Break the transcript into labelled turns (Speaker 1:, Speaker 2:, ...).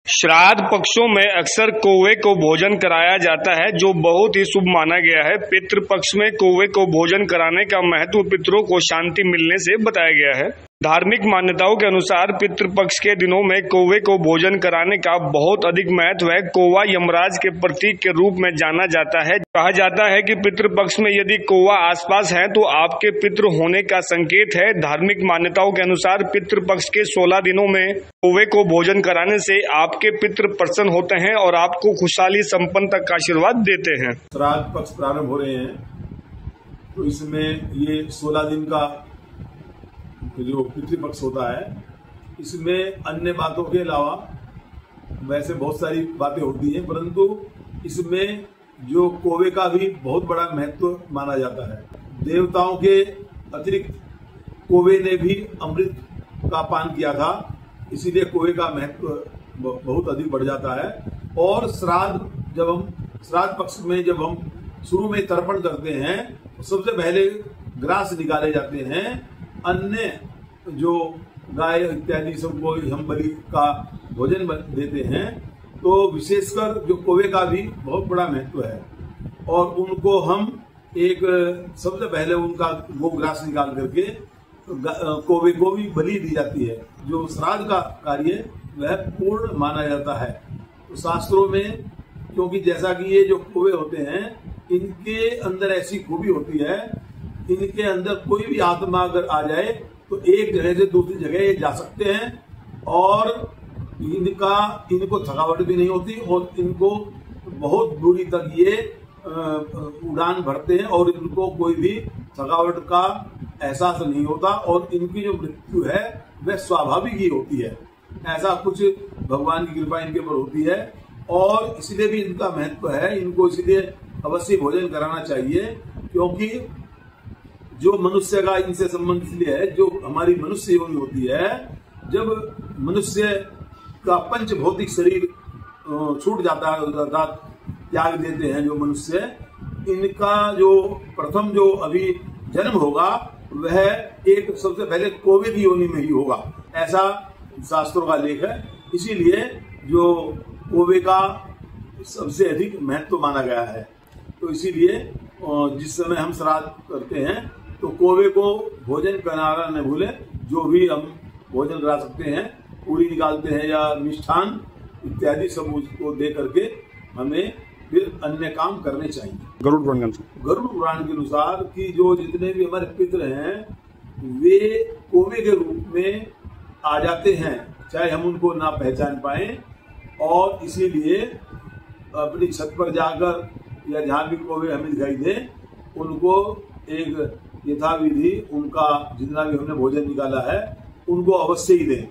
Speaker 1: श्राद्ध पक्षों में अक्सर कौवे को भोजन कराया जाता है, जो बहुत ही शुभ माना गया है। पितृ पक्ष में कौवे को भोजन कराने का महत्व पितरों को शांति मिलने से बताया गया है। धार्मिक मान्यताओं के अनुसार पितृपक्ष के दिनों में कौवे को भोजन कराने का बहुत अधिक महत्व है। कौवा यमराज के प्रतीक के रूप में जाना जाता है। कहा जाता है कि पितृपक्ष में यदि कौवा आसपास है तो आपके पितृ होने का संकेत है। धार्मिक मान्यताओं के अनुसार पितृपक्ष के 16 दिनों में कौवे को भोजन कराने से आपके पितृ प्रसन्न होते हैं और आपको खुशहाली संपन्नता का आशीर्वाद देते हैं।
Speaker 2: श्राद्ध पक्ष प्रारंभ हो रहे हैं, तो इसमें ये 16 दिन का जो पितृपक्ष होता है, इसमें अन्य बातों के अलावा वैसे बहुत सारी बातें होती हैं, परंतु इसमें जो कौवे का भी बहुत बड़ा महत्व माना जाता है। देवताओं के अतिरिक्त कौवे ने भी अमृत का पान किया था, इसीलिए कौवे का महत्व बहुत अधिक बढ़ जाता है। और श्राद्ध पक्ष में जब हम शुरू में तर्पण करते हैं तो सबसे पहले ग्रास निकाले जाते हैं। अन्य जो गाय इत्यादि सबको हम बलि का भोजन देते हैं, तो विशेषकर जो कौवे का भी बहुत बड़ा महत्व है। और उनको हम सबसे पहले उनका गोग्रास निकाल करके कौवे को भी बलि दी जाती है। जो श्राद्ध का कार्य वह पूर्ण माना जाता है। तो शास्त्रों में, क्योंकि जैसा कि ये जो कौवे होते हैं, इनके अंदर ऐसी खूबी होती है, इनके अंदर कोई भी आत्मा अगर आ जाए तो एक जगह से दूसरी जगह ये जा सकते हैं और इनको थकावट भी नहीं होती और इनको बहुत दूरी तक ये उड़ान भरते हैं और इनको कोई भी थकावट का एहसास नहीं होता और इनकी जो मृत्यु है वह स्वाभाविक ही होती है। ऐसा कुछ भगवान की कृपा इनके ऊपर होती है और इसलिए भी इनका महत्व है। इनको इसलिए अवश्य भोजन कराना चाहिए, क्योंकि जो मनुष्य का इनसे संबंध इसलिए है, जो हमारी मनुष्य योनि होती है, जब मनुष्य का पंच भौतिक शरीर छूट जाता है, अर्थात त्याग देते हैं जो मनुष्य, इनका जो प्रथम जो अभी जन्म होगा वह एक सबसे पहले कौवे की योनि में ही होगा, ऐसा शास्त्रों का लेख है। इसीलिए जो कौवे का सबसे अधिक महत्व माना गया है। तो इसीलिए जिस समय हम श्राद्ध करते हैं तो कौवे को भोजन कराना न भूलें। जो भी हम भोजन करा सकते हैं, पूरी निकालते हैं या मिष्ठान इत्यादि सब उसको दे करके हमें फिर अन्य काम करने चाहिए।
Speaker 1: गरुड़ पुराण
Speaker 2: के अनुसार कि जो जितने भी हमारे पितृ हैं वे कौवे के रूप में आ जाते हैं, चाहे हम उनको ना पहचान पाए। और इसीलिए अपनी छत पर जाकर या जहाँ भी कौवे हमें दिखाई दे, उनको एक यथाविधि उनका जितना भी हमने भोजन निकाला है उनको अवश्य ही दें।